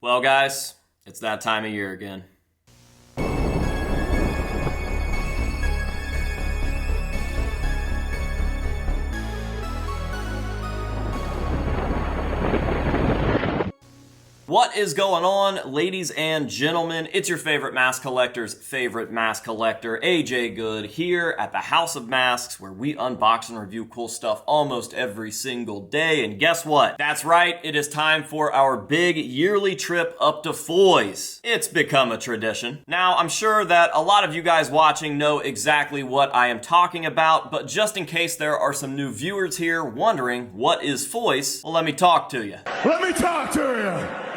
Well, guys, it's that time of year again. What is going on, ladies and gentlemen? It's your favorite mask collector's favorite mask collector, AJ Good, here at the House of Masks, where we unbox and review cool stuff almost every single day. And guess what? That's right, it is time for our big yearly trip up to Foys. It's become a tradition. Now, I'm sure that a lot of you guys watching know exactly what I am talking about, but just in case there are some new viewers here wondering what is Foys, well, let me talk to you. Let me talk to you!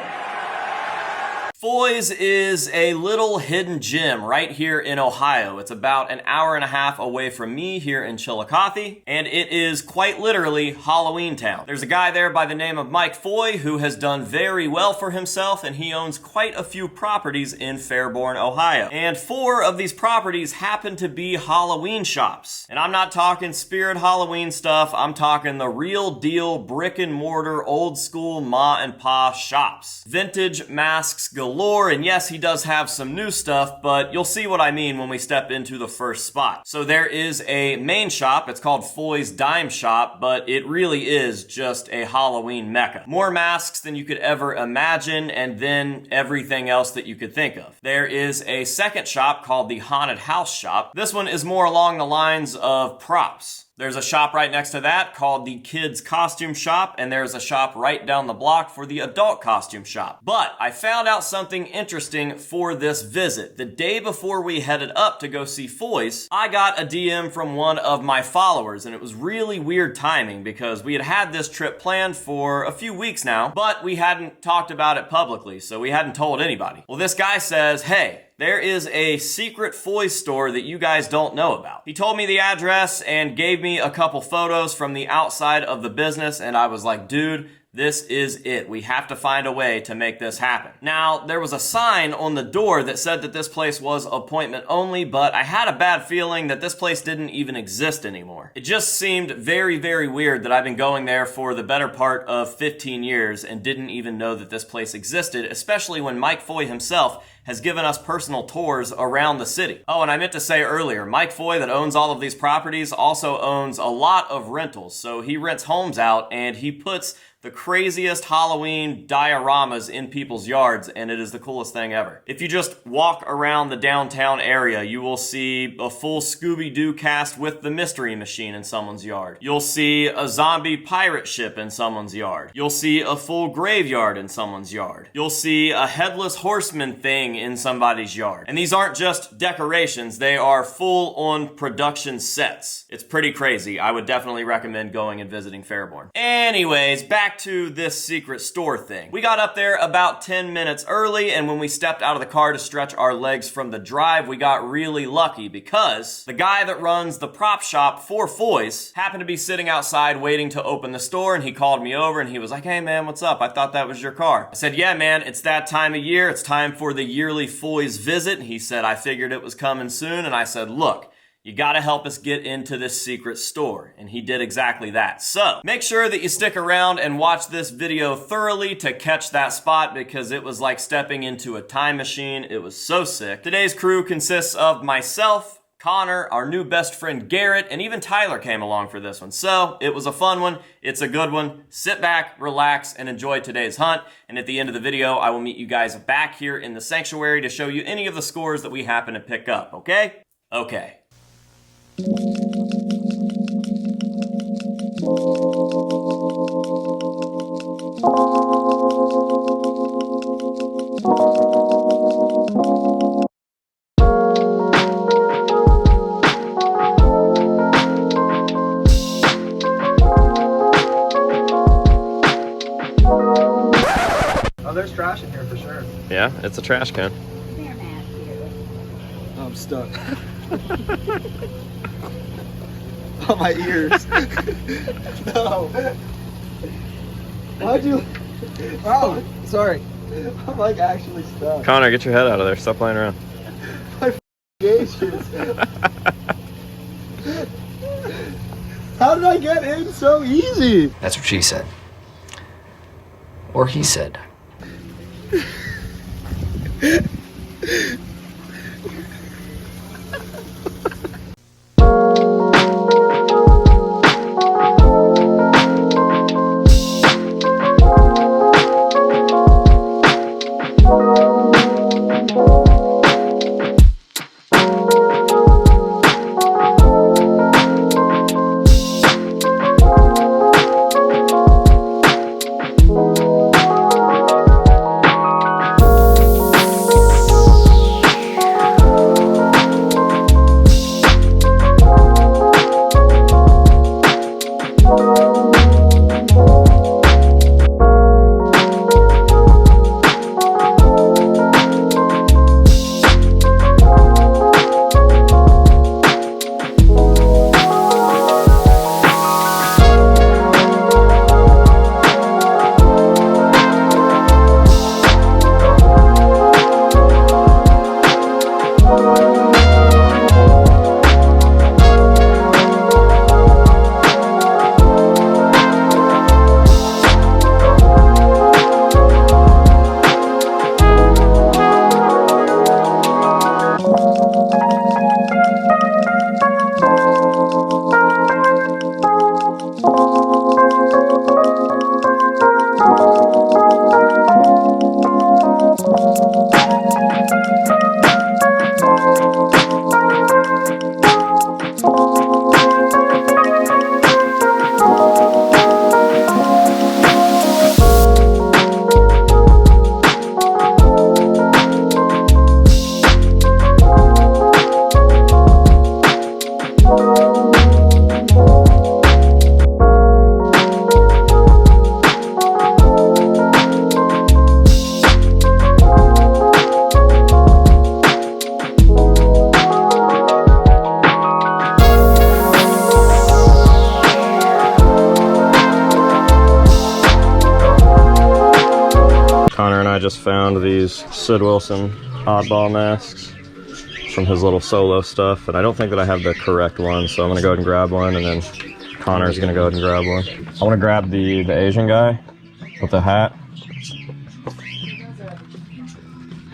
Foys is a little hidden gem right here in Ohio. It's about an hour and a half away from me here in Chillicothe, and it is quite literally Halloween Town. There's a guy there by the name of Mike Foy who has done very well for himself, and he owns quite a few properties in Fairborn, Ohio. And 4 of these properties happen to be Halloween shops. And I'm not talking spirit Halloween stuff, I'm talking the real deal brick and mortar old school ma and pa shops. Vintage masks galore, and yes, he does have some new stuff, but you'll see what I mean when we step into the first spot. So there is a main shop, it's called Foy's Dime Shop, but it really is just a Halloween mecca. More masks than you could ever imagine, and then everything else that you could think of. There is a second shop called the Haunted House Shop. This one is more along the lines of props. There's a shop right next to that called the Kids Costume Shop, and there's a shop right down the block for the Adult Costume Shop. But I found out something interesting for this visit. The day before we headed up to go see Foys, I got a DM from one of my followers, and it was really weird timing because we had this trip planned for a few weeks now, but we hadn't talked about it publicly, so we hadn't told anybody. Well, this guy says, hey, there is a secret Foys store that you guys don't know about. He told me the address and gave me a couple photos from the outside of the business, and I was like, dude, this is it. We have to find a way to make this happen. Now, there was a sign on the door that said that this place was appointment only, but I had a bad feeling that this place didn't even exist anymore. It just seemed very, very weird that I've been going there for the better part of 15 years and didn't even know that this place existed, especially when Mike Foy himself has given us personal tours around the city. Oh, and I meant to say earlier, Mike Foy, that owns all of these properties, also owns a lot of rentals. So he rents homes out and he puts the craziest Halloween dioramas in people's yards, and it is the coolest thing ever. If you just walk around the downtown area, you will see a full Scooby-Doo cast with the Mystery Machine in someone's yard. You'll see a zombie pirate ship in someone's yard. You'll see a full graveyard in someone's yard. You'll see a headless horseman thing in somebody's yard. And these aren't just decorations, they are full-on production sets. It's pretty crazy. I would definitely recommend going and visiting Fairborn. Anyways, back to this secret store thing. We got up there about 10 minutes early, and when we stepped out of the car to stretch our legs from the drive, we got really lucky because the guy that runs the prop shop for Foys happened to be sitting outside waiting to open the store, and he called me over and he was like, hey man, what's up? I thought that was your car. I said, yeah man, it's that time of year. It's time for the yearly Foys visit. And he said, I figured it was coming soon. And I said, look, you gotta help us get into this secret store. And he did exactly that. So, make sure that you stick around and watch this video thoroughly to catch that spot because it was like stepping into a time machine. It was so sick. Today's crew consists of myself, Connor, our new best friend Garrett, and even Tyler came along for this one. So, it was a fun one. It's a good one. Sit back, relax, and enjoy today's hunt. And at the end of the video, I will meet you guys back here in the sanctuary to show you any of the scores that we happen to pick up, okay? Okay. Oh, there's trash in here for sure. Yeah, it's a trash can. I'm stuck. On my ears. No. Why'd you? Oh, sorry. I'm like actually stuck. Connor, get your head out of there. Stop playing around. My gauges. How did I get in so easy? That's what she said. Or he said. Connor and I just found these Sid Wilson oddball masks from his little solo stuff, and I don't think that I have the correct one, so I'm gonna go ahead and grab one, and then Connor's gonna go ahead and grab one. I wanna grab the Asian guy with the hat,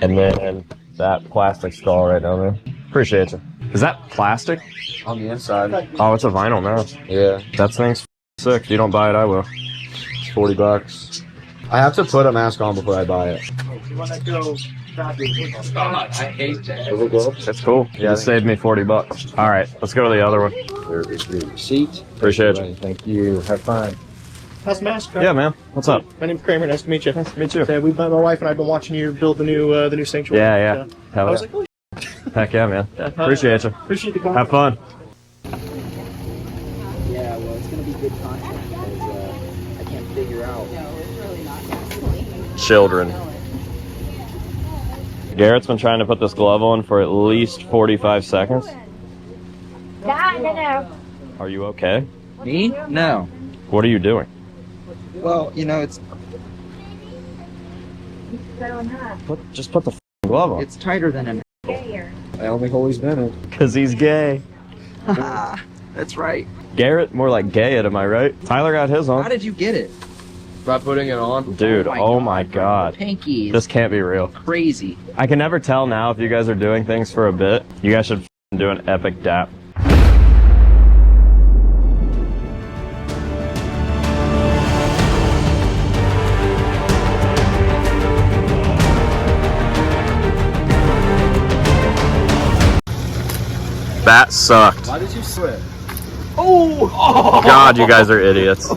and then that plastic skull right down there. Appreciate you. Is that plastic? On the inside. Oh, it's a vinyl now. Yeah. That thing's sick. If you don't buy it, I will. It's $40. I have to put a mask on before I buy it. You want to go? I hate that. Is it good? It's cool. Yeah, it saved me $40. All right, let's go to the other one. There is your receipt. Appreciate you. Thank you. Have fun. How's the mask? Yeah, man. What's up? My name's Kramer. Nice to meet you. Me too. My wife and I've been watching you build the new sanctuary. Yeah. I Hell was yeah. like, oh, Heck yeah, man. yeah. Appreciate you. Appreciate the call. Have fun. Yeah, well, it's gonna be good content because I can't figure out. Children. Garrett's been trying to put this glove on for at least 45 seconds. No. Are you okay? Me? No. What are you doing? Well, you know, it's Just put the glove on. it's tighter than an. I only always been it. Because he's gay. That's right. Garrett, more like gay it, am I right? Tyler got his How on. did you get it? By putting it on. Dude, oh my god. Pinky is This can't be real. crazy. I can never tell now if you guys are doing things for a bit. You guys should do an epic dap. That sucked. Why did you slip? God, you guys are idiots.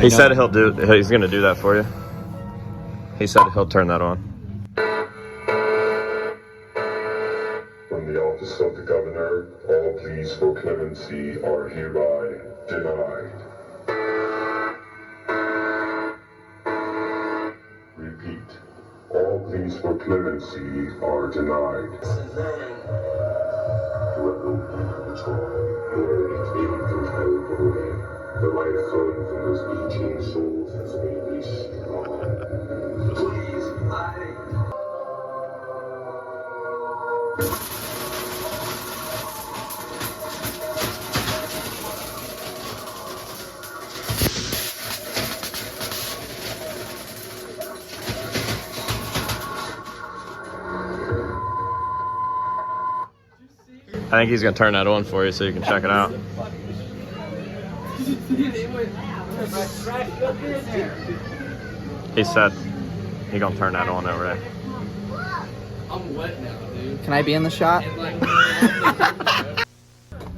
He said he's gonna do that for you. He said he'll turn that on. From the office of the governor, all pleas for clemency are hereby denied. Repeat, all pleas for clemency are denied. The life flowing from those 18 souls has made me strong. Please, I think he's gonna turn that on for you so you can check it out. He said he's gonna turn that on over there. I'm wet now, dude. Can I be in the shot?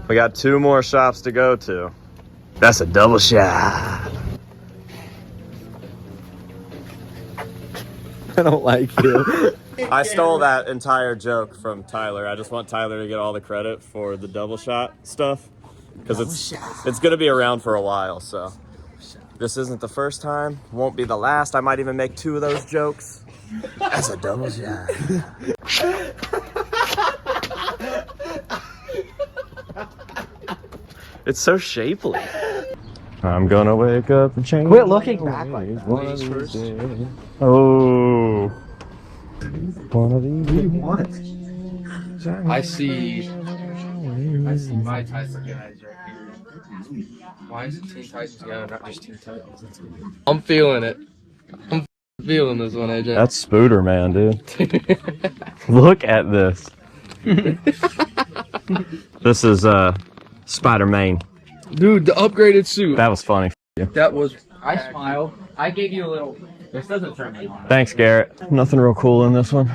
We got 2 more shops to go to. That's a double shot. I don't like you. I stole that entire joke from Tyler. I just want Tyler to get all the credit for the double shot stuff because it's gonna be around for a while. So this isn't the first time, won't be the last. I might even make 2 of those jokes. That's a double shot. It's so shapely. I'm gonna wake up and change. Quit looking back like that. One of these days. Oh. One of these. What do you want? I see my Tyson guys right here. Why is it Teen Titans Go, not just Teen Titans? I'm feeling it. I'm feeling this one, AJ. That's Spooter, man, dude. Look at this. This is Spider-Man. Dude, the upgraded suit. That was funny. That was. I smile. I gave you a little. This doesn't turn me on. Thanks, Garrett. Nothing real cool in this one.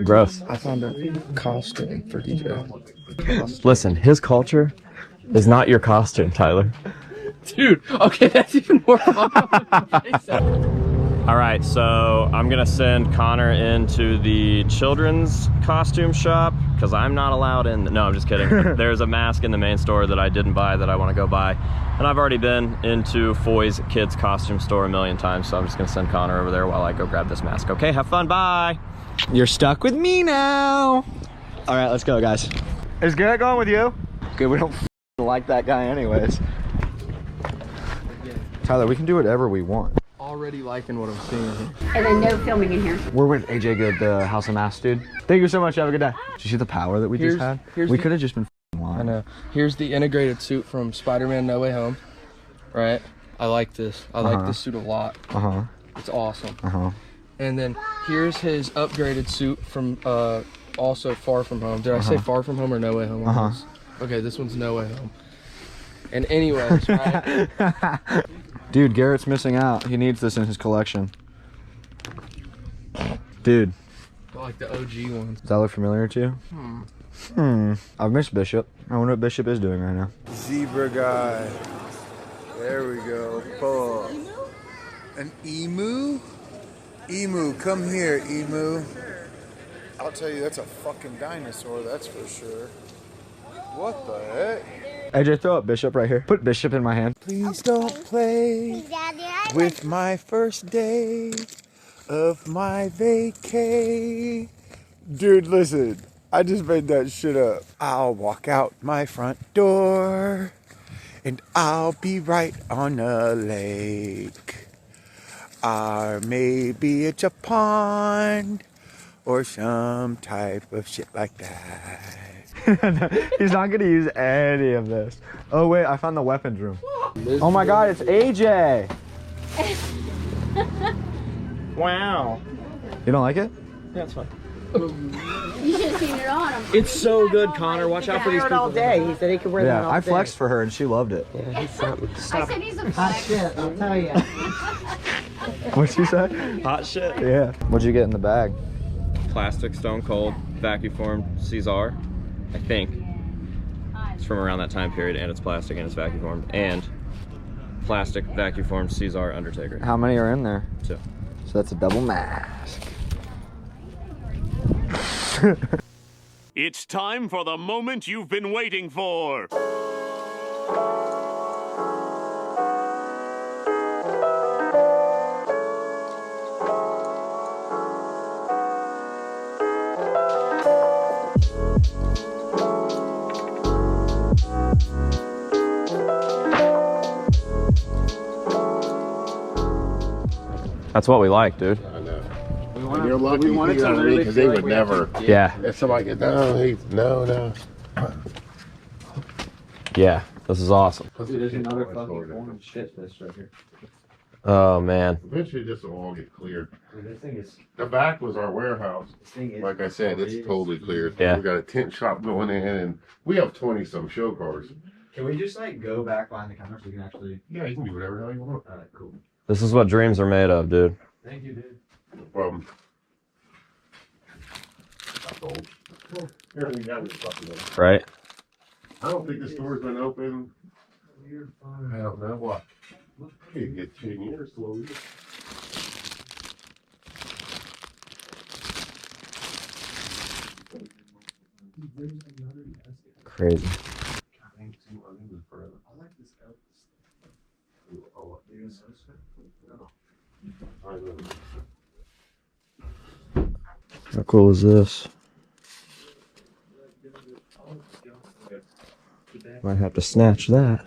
Gross. I found a costume for DJ. Listen, his culture is not your costume, Tyler. Dude, okay, that's even more fun. All right, so I'm gonna send Connor into the children's costume shop because I'm not allowed in. No, I'm just kidding. There's a mask in the main store that I didn't buy that I want to go buy, and I've already been into Foys kids costume store a million times, so I'm just gonna send Connor over there while I go grab this mask. Okay, have fun. Bye. You're stuck with me now. All right, let's go, guys. Is Garrett going with you? Good, we don't like that guy anyways. Tyler, we can do whatever we want. Already liking what I'm seeing here. And then no filming in here. We're with AJ Good, the House of Masks dude. Thank you so much. Have a good day. Did you see the power that we just had? We could have just been lying. I know. Here's the integrated suit from Spider-Man No Way Home. Right? I like this. I like this suit a lot. Uh-huh. It's awesome. Uh-huh. And then here's his upgraded suit from also Far From Home. Did I say Far From Home or No Way Home? Okay, this one's No Way Home. And anyways, right? Dude, Garrett's missing out. He needs this in his collection. Dude. I like the OG ones. Does that look familiar to you? I've missed Bishop. I wonder what Bishop is doing right now. Zebra guy. There we go. Pull. An emu? Emu, come here, emu. I'll tell you, that's a fucking dinosaur, that's for sure. What the heck? AJ, throw up Bishop right here. Put Bishop in my hand. Please don't play with my first day of my vacay. Dude, listen, I just made that shit up. I'll walk out my front door and I'll be right on a lake. Or maybe it's a pond or some type of shit like that. He's not gonna use any of this. Oh wait, I found the weapons room. Oh my god, it's AJ! Wow. You don't like it? Yeah, it's fine. You should have seen it on him. It's so good, Connor. Watch out for these people. all day. He said he could wear them all Yeah, I day. flexed for her and she loved it. Yeah, he's something. I said he's a Hot flex. shit, I'll tell you. What'd she say? Hot shit. Yeah. What'd you get in the bag? Plastic Stone Cold vacuum formed Caesar, I think. It's from around that time period, and it's plastic and it's vacuum formed. And plastic vacuum formed Caesar Undertaker. How many are in there? 2. So that's a double mask. It's time for the moment you've been waiting for. That's what we like, dude. I know. You're lucky because they would never. Yeah. If somebody gets no. Yeah, this is awesome. There's another fucking orange shitfish right here. Oh, man. Eventually, this will all get cleared. This thing is. The back was our warehouse. Like I said, it's totally cleared. Yeah. We got a tent shop going in, and we have 20-some show cars. Can we just like go back behind the counter so we can actually? Yeah, you can do whatever the hell you want. All right, cool. This is what dreams are made of, dude. Thank you, dude. No problem. That's old. Everything got was fucking old. Right? I don't think the store's been open. I don't know what. Could get 10 years slowly. Crazy. How cool is this? Might have to snatch that.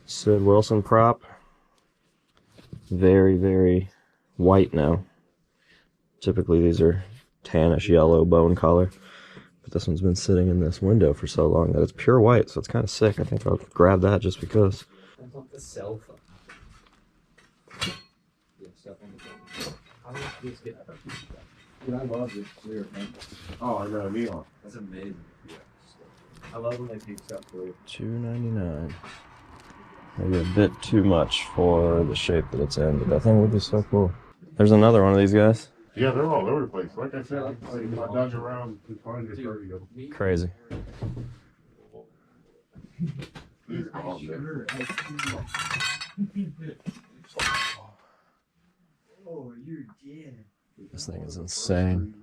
Sid Wilson prop. Very, very white now. Typically these are tannish yellow bone color. But this one's been sitting in this window for so long that it's pure white, so it's kind of sick. I think I'll grab that just because. The cell phone. Dude, I love this clear thing. Oh, I know, neon. That's amazing. I love when they keep stuff clear. $2.99. Maybe a bit too much for the shape that it's in, but that thing would be so cool. There's another one of these guys. Yeah, they're all over the place. Like I said, I dodge around to find it. 30 of them. Crazy. These are all there. Oh, you're dead. This thing is insane.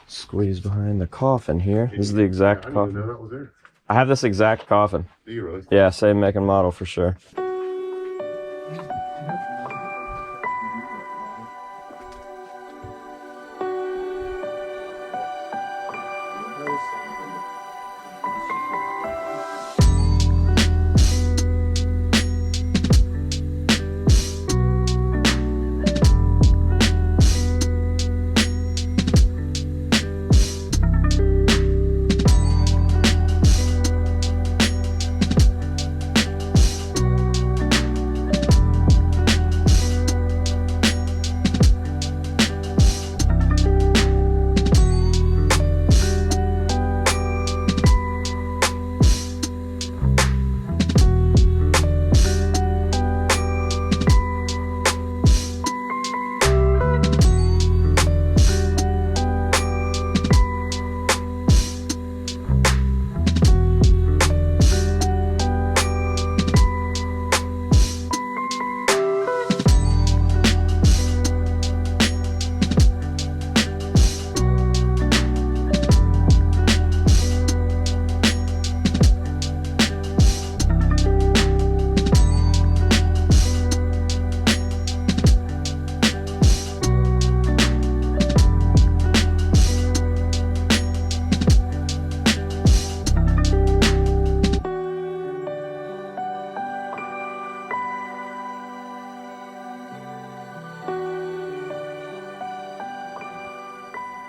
Squeeze behind the coffin here. This is the exact I didn't even know coffin. that was there. I have this exact coffin. Do you really? Yeah, same make and model for sure.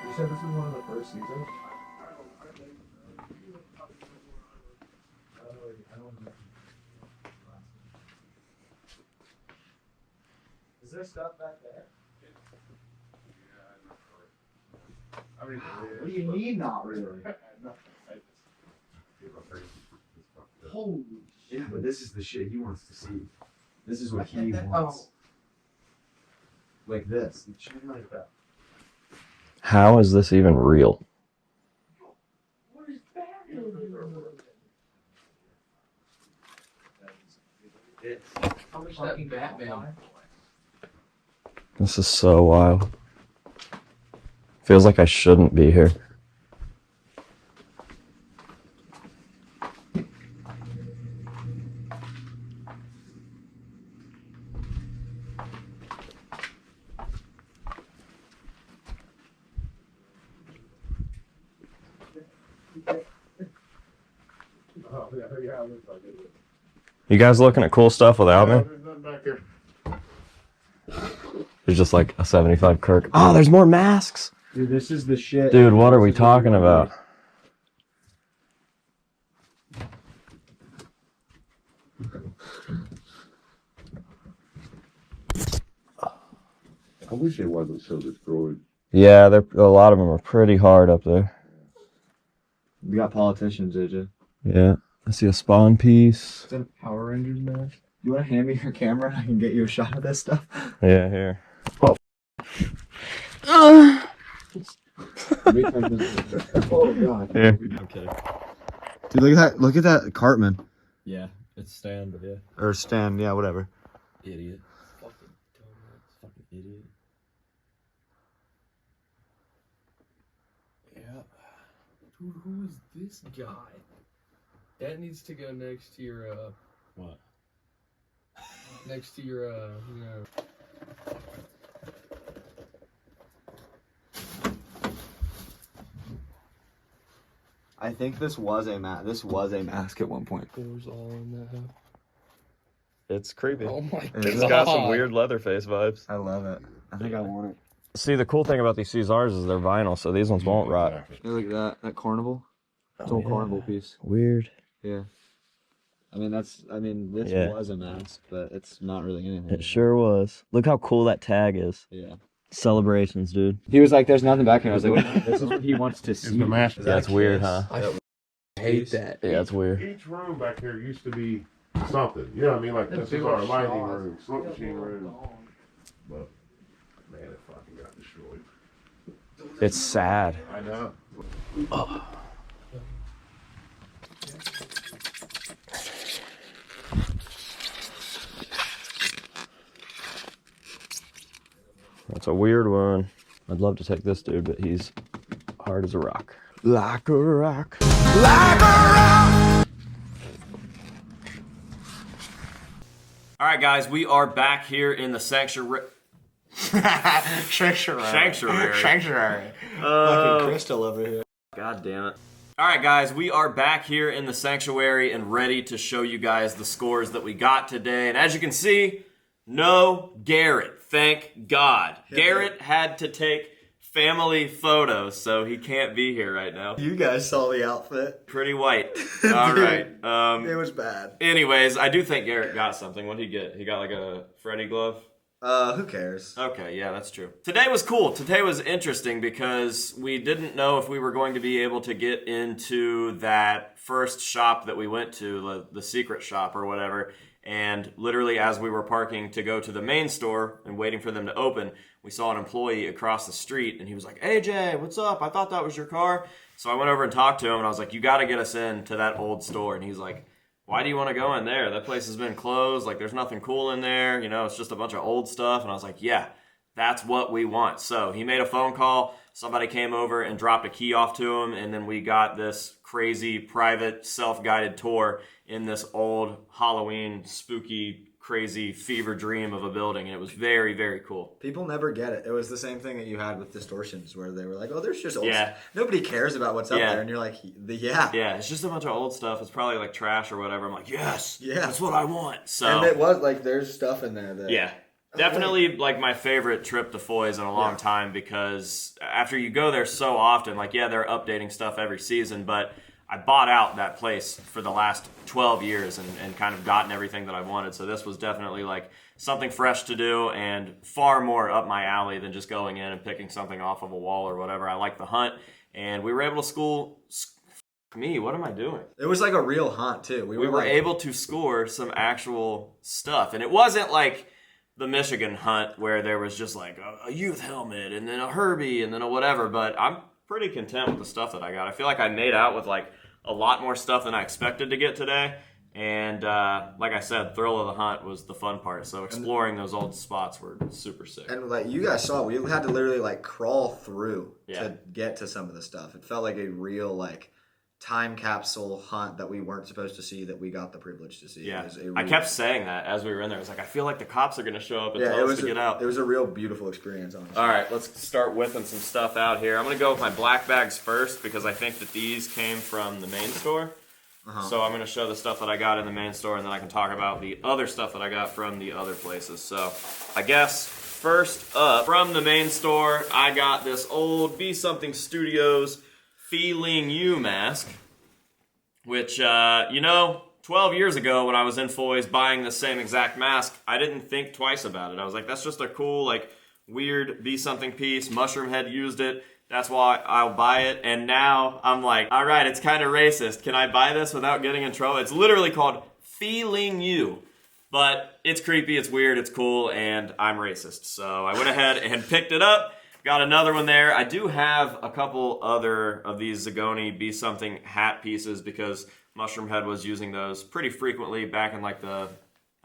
You said this was one of the first seasons? Is there stuff back there? What do you mean, not really? Holy shit. Yeah, but this is the shit he wants to see. This is what he wants. Like this. Like that. How is this even real? This is so wild. Feels like I shouldn't be here. You guys looking at cool stuff without me? There's just like a 75 Kirk. Oh, there's more masks. Dude, this is the shit. Dude, what are we talking about? I wish it wasn't so destroyed. Yeah, a lot of them are pretty hard up there. We got politicians, did you? Yeah, I see a spawn piece. Is that a Power Rangers mask? You want to hand me your camera and I can get you a shot of this stuff? Yeah, here. Oh god. Here. I'm kidding. Dude, look at that Cartman. Yeah, it's stand, yeah. Or stand, yeah, whatever. Idiot. Fucking dumbass. Fucking idiot. Yeah. Dude, who is this guy? That needs to go next to your, What? next to your, you know. I think this was a mask at one point. Doors all in that house. It's creepy. Oh my god. It's got some weird Leatherface vibes. I love it. I think I want it. See, the cool thing about these CZRs is they're vinyl, so these ones won't rot. Hey, look at that carnival. It's an old carnival piece. Weird. Yeah. This Yeah. was a mask, but it's not really anything. It sure was. Look how cool that tag is. Yeah. Celebrations, dude. He was like, there's nothing back here. I was like, this is what he wants to see. Yeah, it's weird, huh? I hate that. Yeah, it's weird. Each room back here used to be something. You know what I mean? Like, this is our lighting room, smoke machine room. But, man, it fucking got destroyed. It's sad. I know. That's a weird one. I'd love to take this dude, but he's hard as a rock. Like a rock. Like a rock! Alright guys, we are back here in the sanctuary. Sanctuary. Fucking crystal over here. God damn it. Alright guys, we are back here in the sanctuary and ready to show you guys the scores that we got today. And as you can see, no Garrett. Thank God. Garrett had to take family photos, so he can't be here right now. You guys saw the outfit. Pretty white. Alright. It was bad. Anyways, I do think Garrett got something. What did he get? He got like a Freddy glove? Who cares? Okay, yeah, that's true. Today was cool. Today was interesting because we didn't know if we were going to be able to get into that first shop that we went to, the secret shop or whatever. And literally as we were parking to go to the main store and waiting for them to open, we saw an employee across the street and he was like, "AJ, what's up? I thought that was your car." So I went over and talked to him and I was like, "You got to get us in to that old store." And he's like, "Why do you want to go in there? That place has been closed. Like, there's nothing cool in there. You know, it's just a bunch of old stuff." And I was like, "Yeah, that's what we want." So he made a phone call. Somebody came over and dropped a key off to him. And then we got this crazy private self-guided tour in this old Halloween spooky crazy fever dream of a building, and it was very, very cool. People never get it. It was the same thing that you had with Distortions, where they were like, "Oh, there's just old Yeah. stuff. Nobody cares about what's up there," and you're like, Yeah, it's just a bunch of old stuff. It's probably like trash or whatever. I'm like, yes, that's what I want. So, and it was like, there's stuff in there that definitely like my favorite trip to Foys in a long time, because after you go there so often, like they're updating stuff every season, but I bought out that place for the last 12 years and kind of gotten everything that I wanted. So this was definitely like something fresh to do and far more up my alley than just going in and picking something off of a wall or whatever. I like the hunt, and we were able to what am I doing? It was like a real hunt too. We were able to score some actual stuff, and it wasn't like the Michigan hunt where there was just like a youth helmet and then a Herbie and then a whatever, but I'm pretty content with the stuff that I got. I feel like I made out with like a lot more stuff than I expected to get today. And like I said, thrill of the hunt was the fun part. So exploring those old spots were super sick. And like you guys saw, we had to literally like crawl through to get to some of the stuff. It felt like a real like time capsule hunt that we weren't supposed to see that we got the privilege to see. Yeah, I kept saying that as we were in there. I was like, I feel like the cops are going to show up and tell us to get out. It was a real beautiful experience, honestly. All right, let's start whipping some stuff out here. I'm going to go with my black bags first because I think that these came from the main store. So I'm going to show the stuff that I got in the main store, and then I can talk about the other stuff that I got from the other places. So I guess first up, from the main store, I got this old Be Something Studios Feeling You mask, which, 12 years ago when I was in Foys buying the same exact mask, I didn't think twice about it. I was like, that's just a cool, like, weird Be Something piece. Mushroom Head used it. That's why I'll buy it. And now I'm like, all right, it's kind of racist. Can I buy this without getting in trouble? It's literally called Feeling You. But it's creepy, it's weird, it's cool, and I'm racist. So I went ahead and picked it up. Got another one there. I do have a couple other of these Zagoni Be Something hat pieces because Mushroom Head was using those pretty frequently back in like the,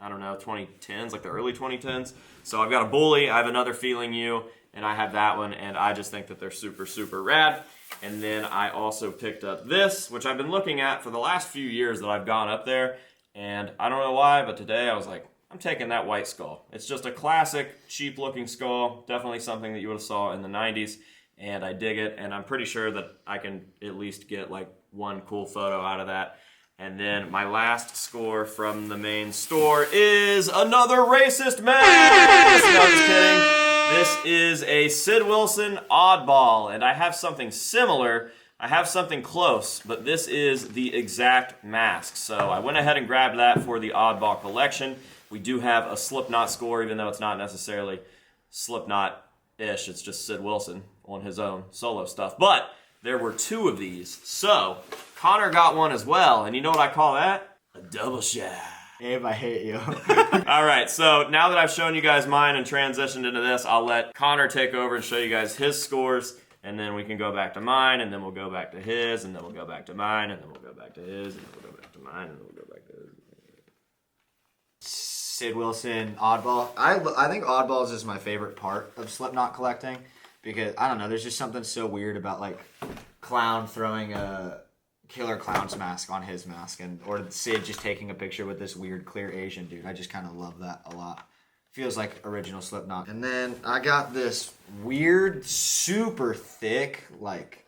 2010s, like the early 2010s. So I've got a Bully, I have another Feeling You, and I have that one, and I just think that they're super, super rad. And then I also picked up this, which I've been looking at for the last few years that I've gone up there, and I don't know why, but today I was like, I'm taking that white skull. It's just a classic, cheap-looking skull, definitely something that you would have saw in the 90s, and I dig it, and I'm pretty sure that I can at least get like one cool photo out of that. And then my last score from the main store is another racist mask! No, just kidding. This is a Sid Wilson oddball, and I have something similar. I have something close, but this is the exact mask. So I went ahead and grabbed that for the oddball collection. We do have a Slipknot score, even though it's not necessarily Slipknot-ish. It's just Sid Wilson on his own solo stuff. But there were two of these. So Connor got one as well, and you know what I call that? A double shot. Abe, I hate you. All right, so now that I've shown you guys mine and transitioned into this, I'll let Connor take over and show you guys his scores, and then we can go back to mine, and then we'll go back to his, and then we'll go back to mine, and then we'll go back to his, and then we'll go back to mine, and then we'll go back to his. Sid Wilson oddball. I think oddballs is my favorite part of Slipknot collecting because, I don't know, there's just something so weird about, like, Clown throwing a Killer Clown's mask on his mask, or Sid just taking a picture with this weird clear Asian dude. I just kind of love that a lot. Feels like original Slipknot. And then I got this weird, super thick, like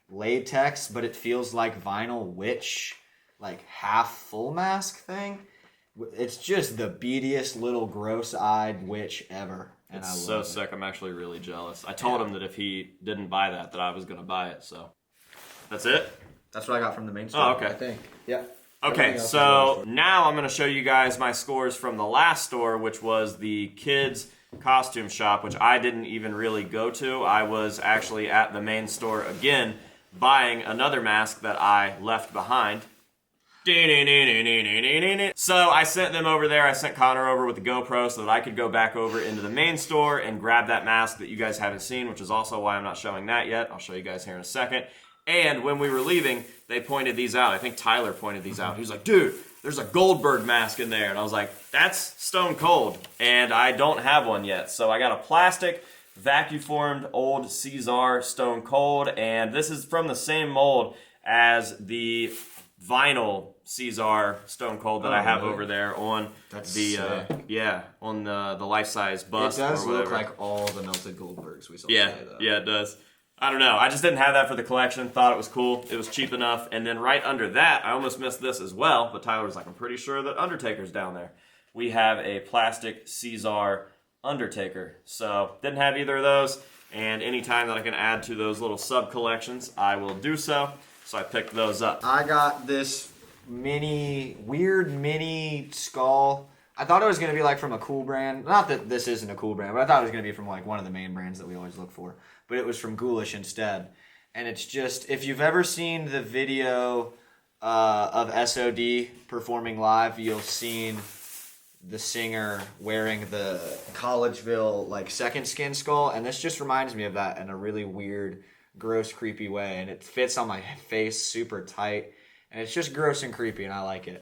latex, but it feels like vinyl witch, like half full mask thing. It's just the beadiest little gross-eyed witch ever. And it's so sick. I'm actually really jealous. I told him that if he didn't buy that I was going to buy it. So that's it. That's what I got from the main store. Oh, okay. I think. Yeah. Okay, so now I'm going to show you guys my scores from the last store, which was the kids' costume shop, which I didn't even really go to. I was actually at the main store again, buying another mask that I left behind. So I sent them over there. I sent Connor over with the GoPro so that I could go back over into the main store and grab that mask that you guys haven't seen, which is also why I'm not showing that yet. I'll show you guys here in a second. And when we were leaving, they pointed these out. I think Tyler pointed these out. He was like, dude, there's a Goldberg mask in there. And I was like, that's Stone Cold. And I don't have one yet. So I got a plastic, vacuum-formed old Caesar Stone Cold. And this is from the same mold as the vinyl Caesar Stone Cold that I have over there on on the life-size bust. It does or whatever. look like all the melted Goldbergs we saw today, though. Yeah, it does. I don't know. I just didn't have that for the collection. Thought it was cool. It was cheap enough. And then right under that, I almost missed this as well. But Tyler was like, I'm pretty sure that Undertaker's down there. We have a plastic Caesar Undertaker. So didn't have either of those. And anytime that I can add to those little sub-collections, I will do so. So I picked those up. I got this weird mini skull. I thought it was going to be like from a cool brand. Not that this isn't a cool brand, but I thought it was going to be from like one of the main brands that we always look for. But it was from Ghoulish instead. And it's just, if you've ever seen the video of SOD performing live, you'll seen the singer wearing the Collegeville like second skin skull, and this just reminds me of that in a really weird, gross, creepy way, and it fits on my face super tight, and it's just gross and creepy, and I like it.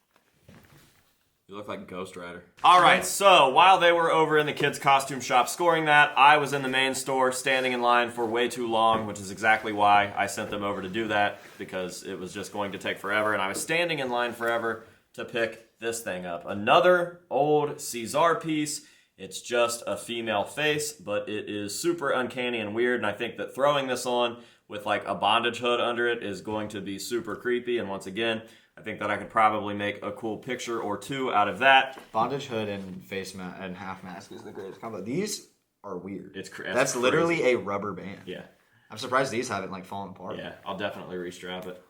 You look like Ghost Rider. All right, so while they were over in the kids' costume shop scoring that, I was in the main store standing in line for way too long, which is exactly why I sent them over to do that, because it was just going to take forever, and I was standing in line forever to pick this thing up. Another old Caesar piece. It's just a female face, but it is super uncanny and weird, and I think that throwing this on with like a bondage hood under it is going to be super creepy, and once again, I think that I could probably make a cool picture or two out of that. Bondage hood and face mask and half mask is the greatest combo. These are weird. That's That's literally a rubber band. Yeah. I'm surprised these haven't like fallen apart. Yeah, I'll definitely restrap it.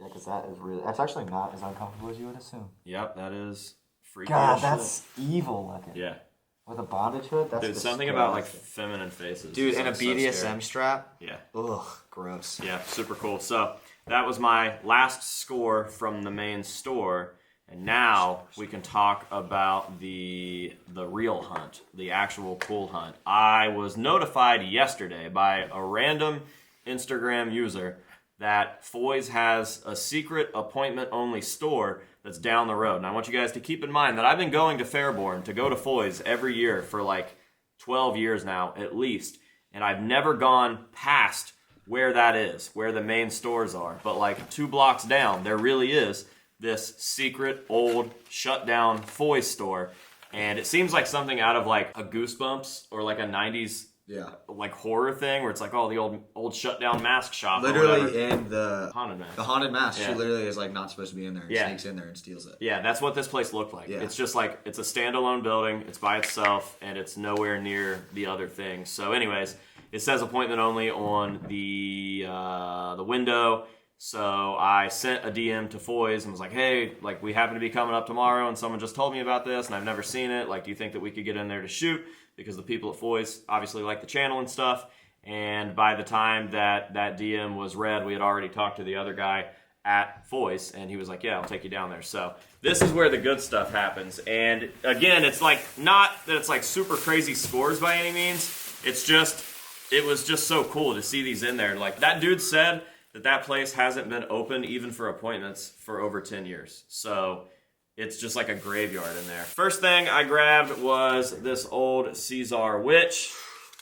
Yeah, because that's actually not as uncomfortable as you would assume. Yep, that is freaky. God, as that's shit. evil looking. Yeah. With a bondage hood, that's Dude, something about like feminine faces. Dude, is, and a like, so BDSM scary. strap. Yeah. Ugh, gross. Yeah, super cool. So that was my last score from the main store, and now we can talk about the real hunt, the actual cool hunt. I was notified yesterday by a random Instagram user that Foys has a secret appointment-only store that's down the road. And I want you guys to keep in mind that I've been going to Fairborn to go to Foys every year for like 12 years now, at least. And I've never gone past where that is, where the main stores are. But like 2 blocks down, there really is this secret, old, shut-down Foys store. And it seems like something out of like a Goosebumps or like a 90s like horror thing where it's like, oh, the old shut down mask shop. Literally in the haunted mask. The haunted mask. Yeah. She literally is like not supposed to be in there. And sneaks in there and steals it. Yeah, that's what this place looked like. It's just like, it's a standalone building, it's by itself, and it's nowhere near the other things. So anyways, it says appointment only on the window. So I sent a DM to Foys and was like, hey, like we happen to be coming up tomorrow and someone just told me about this and I've never seen it. Like, do you think that we could get in there to shoot? Because the people at Foys obviously like the channel and stuff. And by the time that DM was read, we had already talked to the other guy at Foys, and he was like, yeah, I'll take you down there. So this is where the good stuff happens. And again, it's like, not that it's like super crazy scores by any means. It's just, it was just so cool to see these in there. Like, that dude said that place hasn't been open even for appointments for over 10 years. So it's just like a graveyard in there. First thing I grabbed was this old Caesar witch.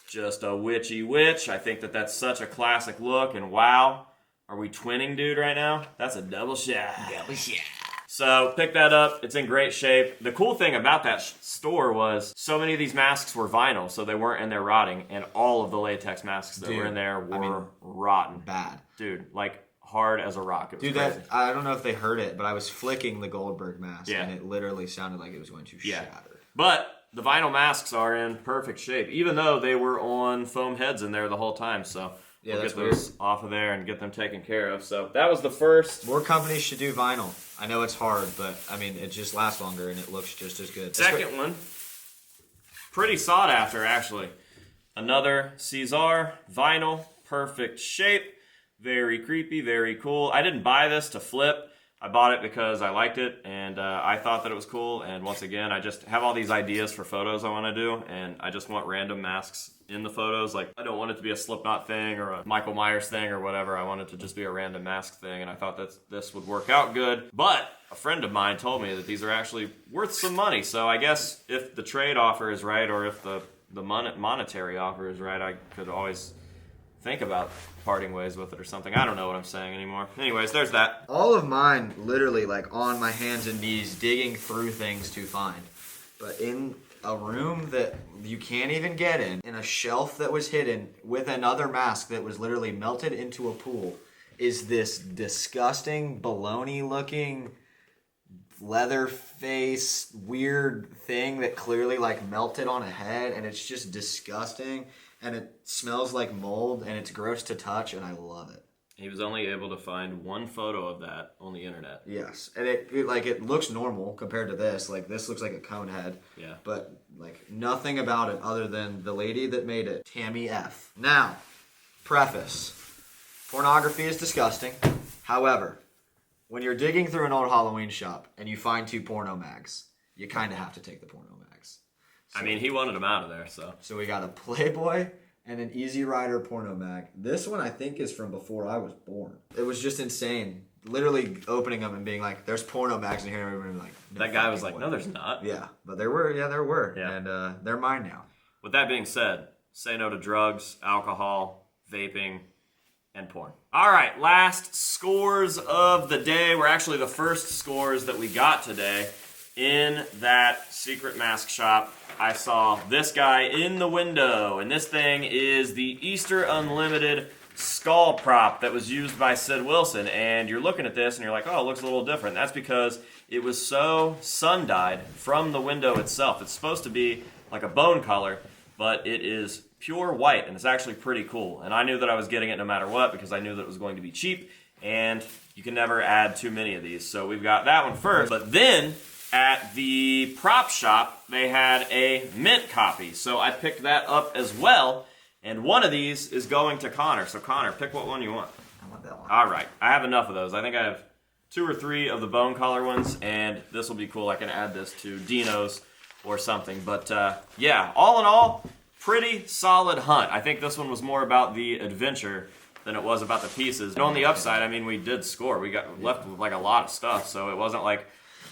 Just a witchy witch. I think that that's such a classic look, and wow. Are we twinning, dude, right now? That's a double shot. Double shot. So, pick that up. It's in great shape. The cool thing about that store was so many of these masks were vinyl, so they weren't in there rotting, and all of the latex masks that were in there were rotten. Bad. Dude, like hard as a rock. It was crazy. I don't know if they heard it, but I was flicking the Goldberg mask, and it literally sounded like it was going to shatter. But the vinyl masks are in perfect shape, even though they were on foam heads in there the whole time, so we'll get those off of there and get them taken care of. So that was the first. More companies should do vinyl. I know it's hard, but I mean, it just lasts longer and it looks just as good. Second one, pretty sought after actually. Another Caesar vinyl, perfect shape, very creepy, very cool. I didn't buy this to flip. I bought it because I liked it, and I thought that it was cool, and once again, I just have all these ideas for photos I want to do, and I just want random masks in the photos. Like, I don't want it to be a Slipknot thing or a Michael Myers thing or whatever. I want it to just be a random mask thing, and I thought that this would work out good. But a friend of mine told me that these are actually worth some money, so I guess if the trade offer is right, or if the monetary offer is right, I could always think about parting ways with it or something. I don't know what I'm saying anymore. Anyways, there's that. All of mine literally like on my hands and knees digging through things to find. But in a room that you can't even get in a shelf that was hidden with another mask that was literally melted into a pool, is this disgusting, baloney looking, leather face, weird thing that clearly like melted on a head, and it's just disgusting. And it smells like mold, and it's gross to touch, and I love it. He was only able to find one photo of that on the internet. Yes, and it looks normal compared to this. Like, this looks like a cone head. Yeah. But like nothing about it other than the lady that made it, Tammy F. Now, preface: pornography is disgusting. However, when you're digging through an old Halloween shop and you find 2 porno mags, you kind of have to take the porno mags. I mean, he wanted him out of there, so. So we got a Playboy and an Easy Rider porno mag. This one I think is from before I was born. It was just insane. Literally opening them and being like, "There's porno mags in here." And everybody like, no, that guy was like, "No, there's not." Yeah, but there were. Yeah, there were. Yeah. And they're mine now. With that being said, say no to drugs, alcohol, vaping, and porn. All right, last scores of the day. We're actually the first scores that we got today. In that secret mask shop, I saw this guy in the window, and this thing is the Easter Unlimited skull prop that was used by Sid Wilson. And you're looking at this and you're like, oh, it looks a little different. That's because it was so sun-dyed from the window itself. It's supposed to be like a bone color, but it is pure white, and it's actually pretty cool. And I knew that I was getting it no matter what because I knew that it was going to be cheap, and you can never add too many of these. So we've got that one first. But then at the prop shop, they had a mint copy. So I picked that up as well. And one of these is going to Connor. So Connor, pick what one you want. I want that one. All right. I have enough of those. I think I have 2 or 3 of the bone color ones, and this will be cool. I can add this to Dino's or something. But yeah, all in all, pretty solid hunt. I think this one was more about the adventure than it was about the pieces. And on the upside, I mean, we did score. We got left with like a lot of stuff, so it wasn't like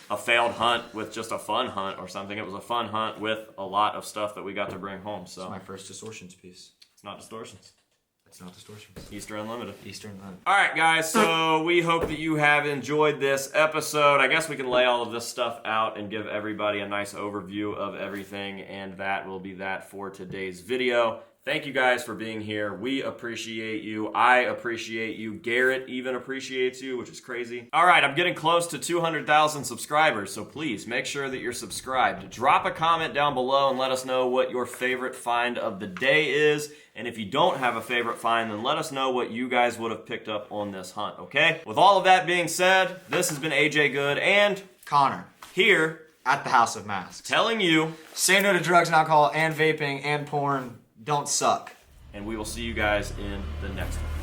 a failed hunt with just a fun hunt or something. It was a fun hunt with a lot of stuff that we got to bring home. So It's my first distortions piece. it's not distortions. It's not distortions. Easter Unlimited. Eastern Unlimited. All right, guys, so we hope that you have enjoyed this episode. I guess we can lay all of this stuff out and give everybody a nice overview of everything, and that will be that for today's video. Thank you guys for being here. We appreciate you. I appreciate you. Garrett even appreciates you, which is crazy. All right, I'm getting close to 200,000 subscribers, so please make sure that you're subscribed. Drop a comment down below and let us know what your favorite find of the day is. And if you don't have a favorite find, then let us know what you guys would have picked up on this hunt, okay? With all of that being said, this has been AJ Good and Connor, here at the House of Masks, telling you, say no to drugs and alcohol and vaping and porn. Don't suck. and we will see you guys in the next one.